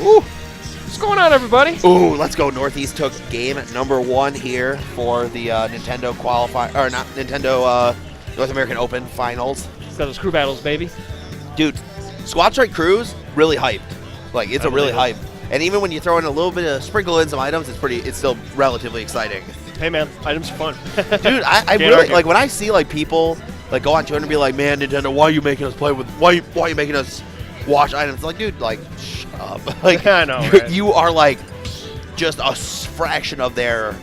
Ooh. What's going on, everybody? Ooh, let's go. Northeast took game #1 here for the Nintendo North American Open Finals. Got those crew battles, baby. Dude, Squad Strike Crews really hyped. Like, it's a really hype. And even when you throw in a little bit of sprinkle in some items, it's still relatively exciting. Hey man, items are fun. Dude, I really like when I see like people like go on Twitter and be like, "Man, Nintendo, why are you making us play with? Why are you making us watch items?" Like, dude, like, shut up. Like, I know, right? You are like just a fraction of their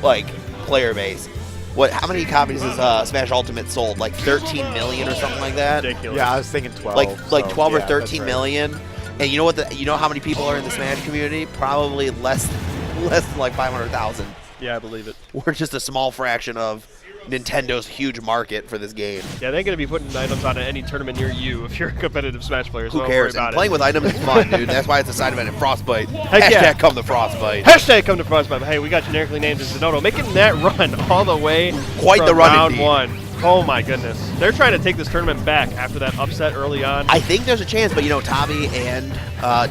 like player base. What? How many copies has Smash Ultimate sold? Like 13 million or something like that. Ridiculous. Yeah, I was thinking 12. Like 12 or yeah, 13 million. And you know what? You know how many people are in the Smash community? Probably less than like 500,000. Yeah, I believe it. We're just a small fraction of Nintendo's huge market for this game. Yeah, they're going to be putting items on any tournament near you if you're a competitive Smash player. So Who cares? And playing with items is fun, dude. That's why it's a side event in Frostbite. Heck Hashtag yeah. come to Frostbite. Hashtag come to Frostbite. But hey, we got generically named as Zinoto, making that run all the way Quite from the run round indeed. 1. Oh my goodness. They're trying to take this tournament back after that upset early on. I think there's a chance, but you know, Tavi and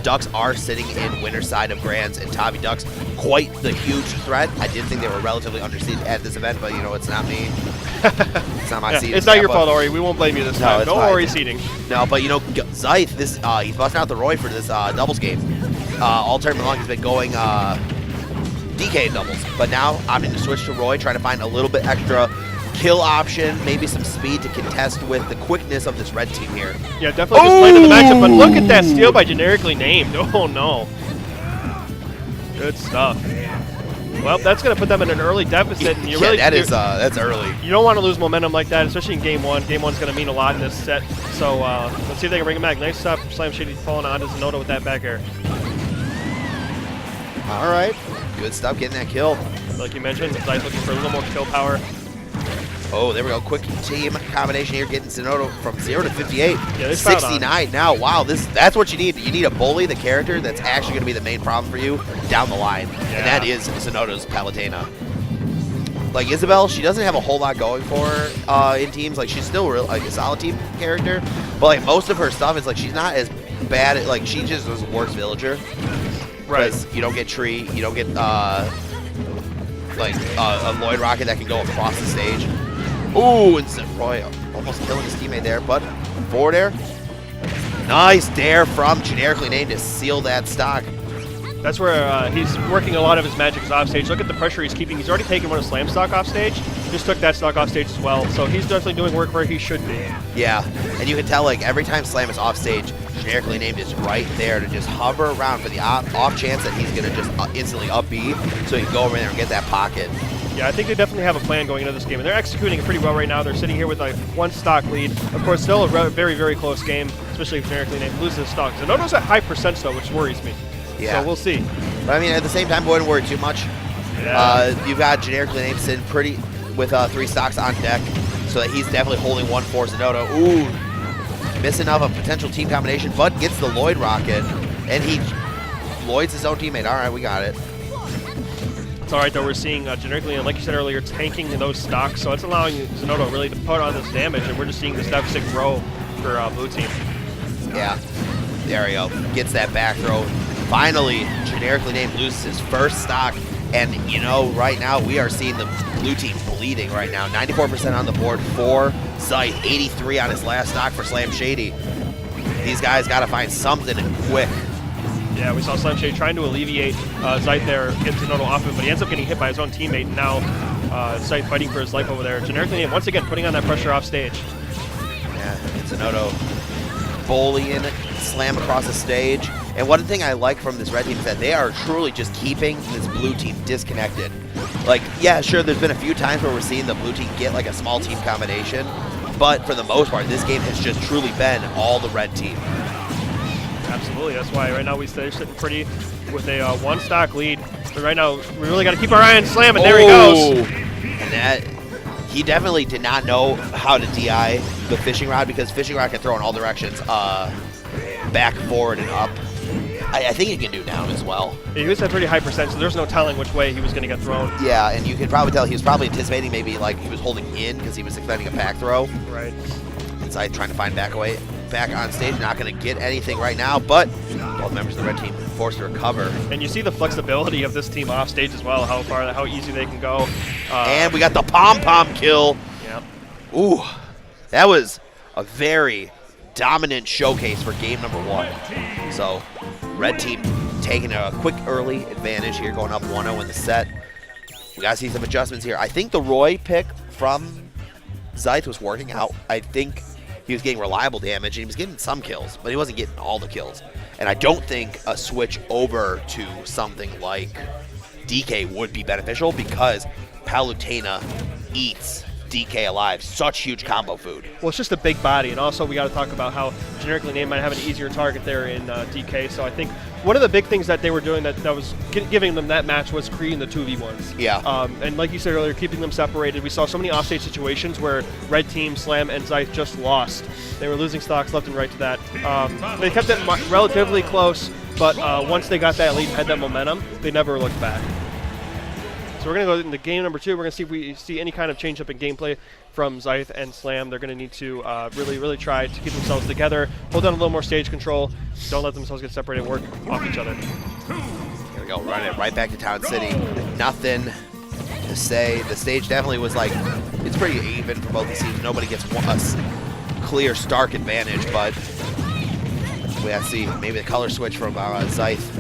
Ducks are sitting in winner side of Grands, and Tavi Ducks quite the huge threat. I did think they were relatively underseeded at this event, but you know, it's not me. It's not my seeding. It's not your fault, Ori. We won't blame you this time. it's No fine. Ori seeding. No, but you know, Zyth, he's busting out the Roy for this doubles game. All tournament long he's been going DK in doubles, but now I'm going to switch to Roy, trying to find a little bit extra kill option, maybe some speed to contest with the quickness of this red team here. Yeah, definitely just playing in the matchup, but look at that steal by generically named. Oh no. Good stuff. Well, that's going to put them in an early deficit, and that's early. You don't want to lose momentum like that, especially in Game 1. Game 1's going to mean a lot in this set. So let's see if they can bring it back. Nice stuff. SlamShady falling onto Zinoto with that back air. All right, good stuff getting that kill. Like you mentioned, Zyth looking for a little more kill power. Oh, there we go. Quick team combination here, getting Zinoto from 0 to 58. Yeah, they 69 now. Wow, that's what you need. You need a bully, the character that's actually going to be the main problem for you down the line. Yeah. And that is Zinoto's Palutena. Like Isabelle, she doesn't have a whole lot going for her in teams. Like, she's still like a solid team character, but like most of her stuff is like she's not as bad at, like, she just is worse villager. Right. Because you don't get tree, you don't get like a Lloyd rocket that can go across the stage. Ooh, and Roy almost killing his teammate there, but forward air. Nice dare from generically named to seal that stock. That's where he's working a lot of his magic is off stage. Look at the pressure he's keeping. He's already taken one of Slam stock off stage. Just took that stock off stage as well. So he's definitely doing work where he should be. Yeah, and you can tell like every time Slam is off stage, generically named is right there to just hover around for the off chance that he's gonna just instantly up B, so he can go over there and get that pocket. Yeah, I think they definitely have a plan going into this game, and they're executing it pretty well right now. They're sitting here with like one stock lead. Of course, still a very, very close game, especially if generically named loses stock. Zinoto's at high percent though, which worries me. Yeah. So we'll see. But I mean, at the same time, wouldn't worry too much. Yeah. You've got generically named sitting pretty with 3 stocks on deck, so that he's definitely holding one for Zinoto. Ooh, missing of a potential team combination, but gets the Lloyd rocket, and he Lloyd's his own teammate. All right, we got it. It's all right though. We're seeing generically, and like you said earlier, tanking those stocks, so it's allowing Zinoto really to put on this damage, and we're just seeing this deficit grow for blue team. Yeah, there we go. Gets that back throw. Finally, generically named loses his first stock, and you know, right now we are seeing the blue team bleeding right now. 94% on the board for Zyth, 83 on his last stock for SlamShady. These guys got to find something quick. Yeah, we saw SlamShady trying to alleviate Zyth there, get Zinoto off him, but he ends up getting hit by his own teammate, and now Zyth fighting for his life over there. Generically named once again putting on that pressure off stage. Yeah, and Zinoto bullying Slam across the stage. And one thing I like from this red team is that they are truly just keeping this blue team disconnected. Like, yeah, sure, there's been a few times where we're seeing the blue team get like a small team combination, but for the most part, this game has just truly been all the red team. Absolutely, that's why right now we're sitting pretty with a one stock lead. But right now, we really got to keep our eye on Slam, and there he goes. And that, he definitely did not know how to DI the fishing rod, because fishing rod can throw in all directions, back, forward, and up. I think he can do down as well. He was at pretty high percent, so there's no telling which way he was going to get thrown. Yeah, and you can probably tell he was probably anticipating maybe like he was holding in because he was expecting a back throw. Right. Inside trying to find back on stage. Not going to get anything right now, but Both members of the red team forced to recover. And you see the flexibility of this team off stage as well, how easy they can go. And we got the pom-pom kill. Yeah. Ooh, that was a very dominant showcase for game number 1. So, red team taking a quick early advantage here, going up 1-0 in the set. We got to see some adjustments here. I think the Roy pick from Zyth was working out. I think he was getting reliable damage, and he was getting some kills, but he wasn't getting all the kills. And I don't think a switch over to something like DK would be beneficial because Palutena eats DK alive. Such huge combo food. Well, it's just a big body, and also we got to talk about how Generically named might have an easier target there in DK. So I think one of the big things that they were doing that was giving them that match was creating the 2v1s. Yeah. And like you said earlier, keeping them separated. We saw so many offstage situations where Red Team, Slam, and Zyth just lost. They were losing stocks left and right to that. They kept it relatively close, but once they got that lead and had that momentum, they never looked back. So we're going to go into game number 2. We're going to see if we see any kind of change up in gameplay from Zyth and Slam. They're going to need to really try to keep themselves together, hold down a little more stage control, don't let themselves get separated, work off each other. Here we go, run it right back to Town City. Nothing to say. The stage definitely was like, it's pretty even for both these teams. Nobody gets a clear Stark advantage, but we have to see maybe the color switch from Zyth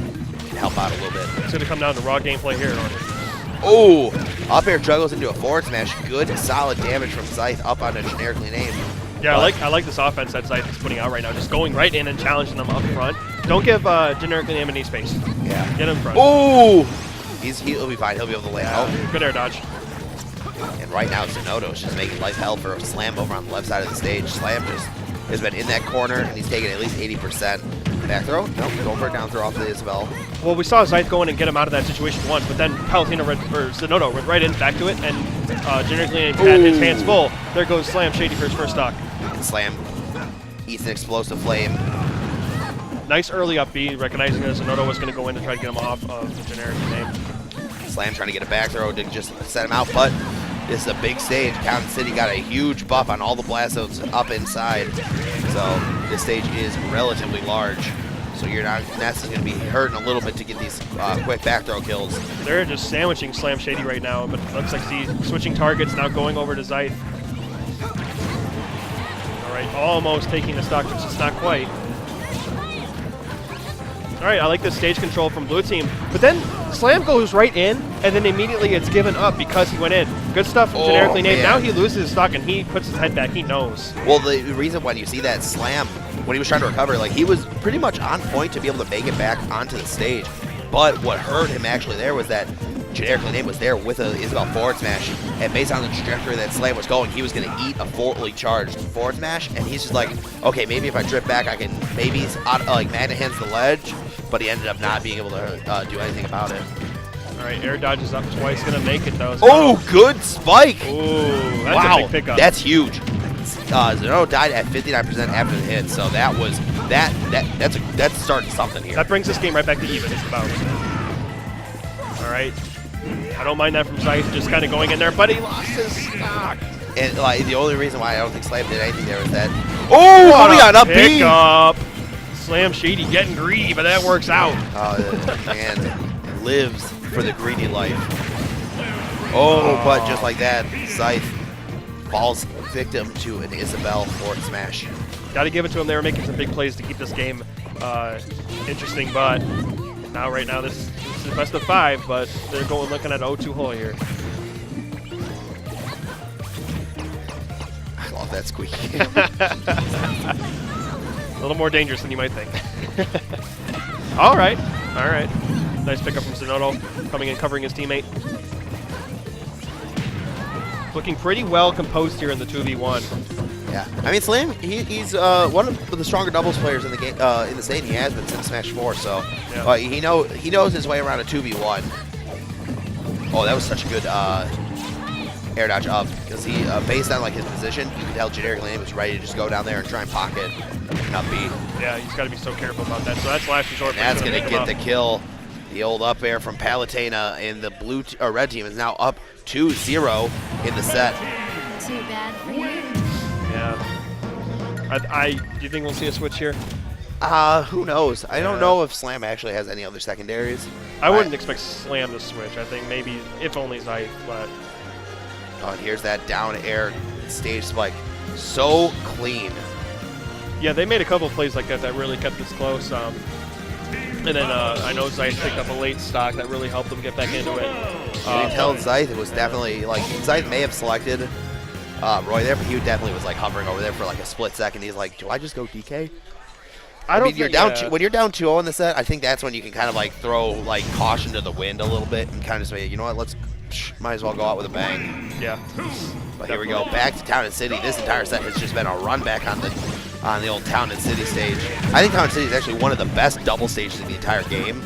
can help out a little bit. It's going to come down to raw gameplay here. Oh, up air juggles into a forward smash. Good, solid damage from Zyth up on a generically named. Yeah, I like this offense that Zyth is putting out right now. Just going right in and challenging them up front. Don't give generically named any space. Yeah. Get him front. Oh, he'll be fine. He'll be able to land. Oh, good air dodge. And right now, Zinoto is just making life hell for Slam over on the left side of the stage. Slam just has been in that corner, and he's taking at least 80%. Back throw? Nope, going for a down throw off the Isabelle. Well, we saw Zyth go in and get him out of that situation once, but then Palutena Zinoto went right in, back to it, and Generically had his hands full. There goes SlamShady for his first stock. Slam eats an explosive flame. Nice early up B, recognizing that Zinoto was going to go in to try to get him off of the Generically name. Slam trying to get a back throw to just set him out, but this is a big stage. Town City got a huge buff on all the blast zones up inside. So this stage is relatively large. So Ness is going to be hurting a little bit to get these quick back throw kills. They're just sandwiching SlamShady right now, but it looks like he's switching targets, now going over to Zyth. All right, almost taking the stock, but just not quite. All right, I like this stage control from blue team. But then Slam goes right in, and then immediately it's given up because he went in. Good stuff from Generically named. Now he loses his stock, and he puts his head back. He knows. Well, the reason why you see that Slam, when he was trying to recover, like he was pretty much on point to be able to make it back onto the stage. But what hurt him actually there was that Generically named was there with a Isabelle forward smash, and based on the trajectory that Slam was going, he was going to eat a fully charged forward smash, and he's just like, okay, maybe if I drift back, I can maybe Magna Hands the ledge, but he ended up not being able to do anything about it. All right, air dodges up twice, going to make it though. Oh, good spike! Ooh, that's a big pickup. That's huge. Zinoto died at 59% after the hit, so that was that's starting something here. That brings this game right back to even, just about. All right. I don't mind that from Zyth, just kind of going in there, but he lost his stock. And like the only reason why I don't think Slam did anything there was that. Oh, we got up B. SlamShady getting greedy, but that works out. Man lives for the greedy life. Oh, but just like that, Zyth falls victim to an Isabelle forward smash. Got to give it to him. They were making some big plays to keep this game interesting, but right now this is the best of 5, but they're looking at 0-2 hole here. I love that squeak. A little more dangerous than you might think. All right. Nice pickup from Zinoto, coming in, covering his teammate. Looking pretty well composed here in the 2v1. Yeah, I mean Slam, he's one of the stronger doubles players in the game, in the state. He has been since Smash 4, so yeah. He knows his way around a 2v1. Oh, that was such a good air dodge up because he based on like his position, you could tell Generically was ready to just go down there and try and pocket and up B. Yeah, he's got to be so careful about that. So that's last resort. And that's gonna get the kill. The old up air from Palutena, and the red team is now up 2-0 in the set. Too bad for you. Yeah. Do you think we'll see a switch here? Who knows? I don't know if Slam actually has any other secondaries. I wouldn't expect Slam to switch. I think maybe, if only Zyth, but... Oh, and here's that down air stage spike. So clean. Yeah, they made a couple of plays like that that really kept this close. And then I know Zyth picked up a late stock that really helped them get back into it. You can tell Zyth, it was definitely, like, Zyth may have selected Roy there, but he definitely was, like, hovering over there for, like, a split second. He's like, do I just go DK? I mean, you're down when you're down 2-0 in the set, I think that's when you can kind of, like, throw, like, caution to the wind a little bit and kind of say, you know what, might as well go out with a bang. Yeah. But here we go, back to Town and City. This entire set has just been a run back on the old Town and City stage. I think Town and City is actually one of the best double stages in the entire game.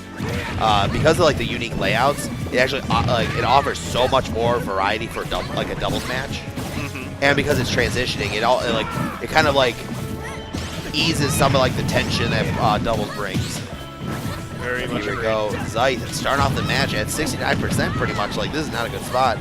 Because of like the unique layouts, it actually it offers so much more variety for a doubles match. And because it's transitioning, it kind of like eases some of like the tension that doubles brings. Very much. Here we go, Zyth starting off the match at 69% pretty much. Like, this is not a good spot.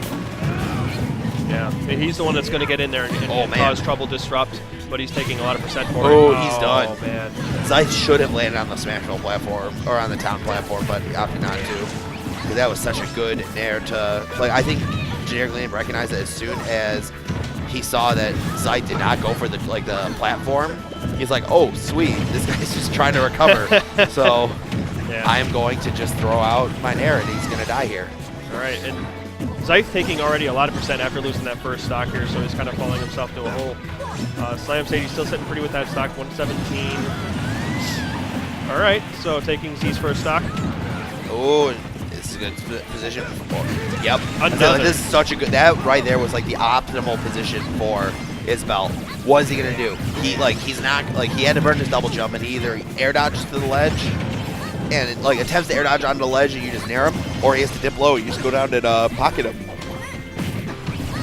Yeah, he's the one that's going to get in there and cause trouble, disrupt, but he's taking a lot of percent for it. Oh, he's done. Oh, man. Zyth should have landed on the Smashville platform, or on the Town platform, but he opted not to. Because that was such a good nair to, like, I think Generically recognized that as soon as he saw that Zyth did not go for the platform, he's like, oh, sweet, this guy's just trying to recover. So yeah. I am going to just throw out my nair, and he's going to die here. All right, and Zyth taking already a lot of percent after losing that first stock here, so he's kind of falling himself to a hole. SlamShady still sitting pretty with that stock, 117. All right, so taking Z's first stock. Oh, this is a good position. Yep. This is such a good. That right there was like the optimal position for Isabelle. What is he gonna do? He's not he had to burn his double jump, and he either air dodges to the ledge and attempts to air dodge onto the ledge and you just nair him, or he has to dip low. You just go down and pocket him.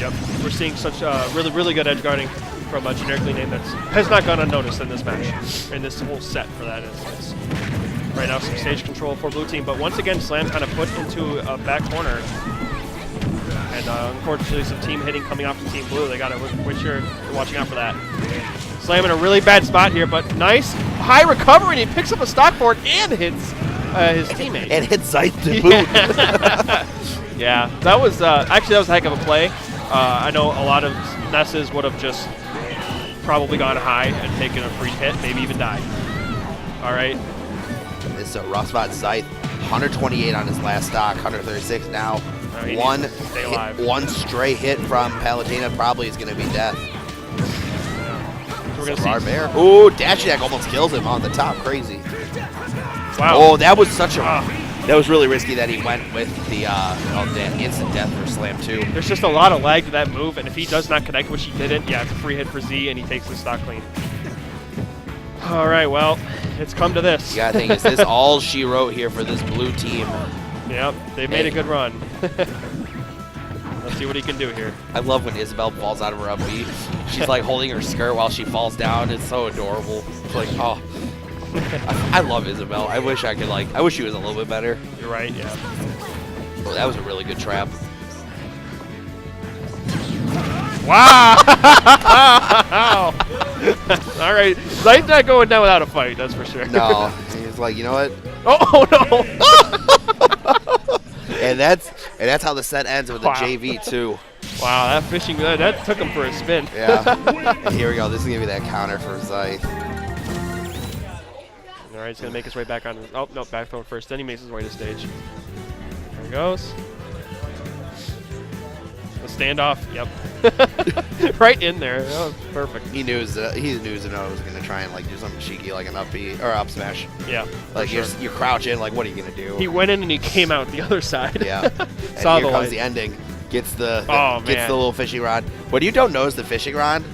Yep. We're seeing such really good edge guarding from a Generically name that has not gone unnoticed in this match, in this whole set for that instance. Right now, some stage control for blue team, but once again, Slam kind of put into a back corner. And unfortunately, some team hitting coming off from Team Blue. They got to make sure they're watching out for that. Slam in a really bad spot here, but nice high recovery, and he picks up a stock board and hits his teammate. And hits Zyth to boot. Yeah, that was actually that was a heck of a play. I know a lot of Nesses would have just probably gone high and taken a free hit, maybe even died. All right. This is a rough spot. Zyth, 128 on his last stock, 136 now. One stray hit from Palutena probably is going to be death. We're going to see. Bear. Ooh, dash attack almost kills him on the top. Crazy. Wow. Oh, that was such a. That was really risky that he went with the instant death for Slam 2. There's just a lot of lag to that move, and if he does not connect, which he didn't, yeah, it's a free hit for Z, and he takes the stock clean. All right, well, it's come to this. You gotta think, is this all she wrote here for this blue team? Yep, they've made a good run. Let's see what he can do here. I love when Isabelle falls out of her up B. She's like holding her skirt while she falls down. It's so adorable. It's like, oh. I love Isabelle. I wish I could I wish she was a little bit better. You're right, yeah. Oh, that was a really good trap. Wow! All right, Zyth's not going down without a fight, that's for sure. No, he's like, you know what? Oh no! and that's how the set ends with a JV too. Wow, that fishing that took him for a spin. Yeah. And here we go. This is gonna be that counter for Zyth. All right, he's gonna make his way back on. Oh no, back phone first. Then he makes his way to stage. There he goes. The standoff. Yep. Right in there. That was perfect. He knew Zinoto was gonna try and do something cheeky like an up B or up smash. Yeah. You crouch in. What are you gonna do? He went in and he came out the other side. Yeah. And Saw here the comes light. the ending. Gets the Oh, gets man. the little fishing rod. What you don't know is the fishing rod,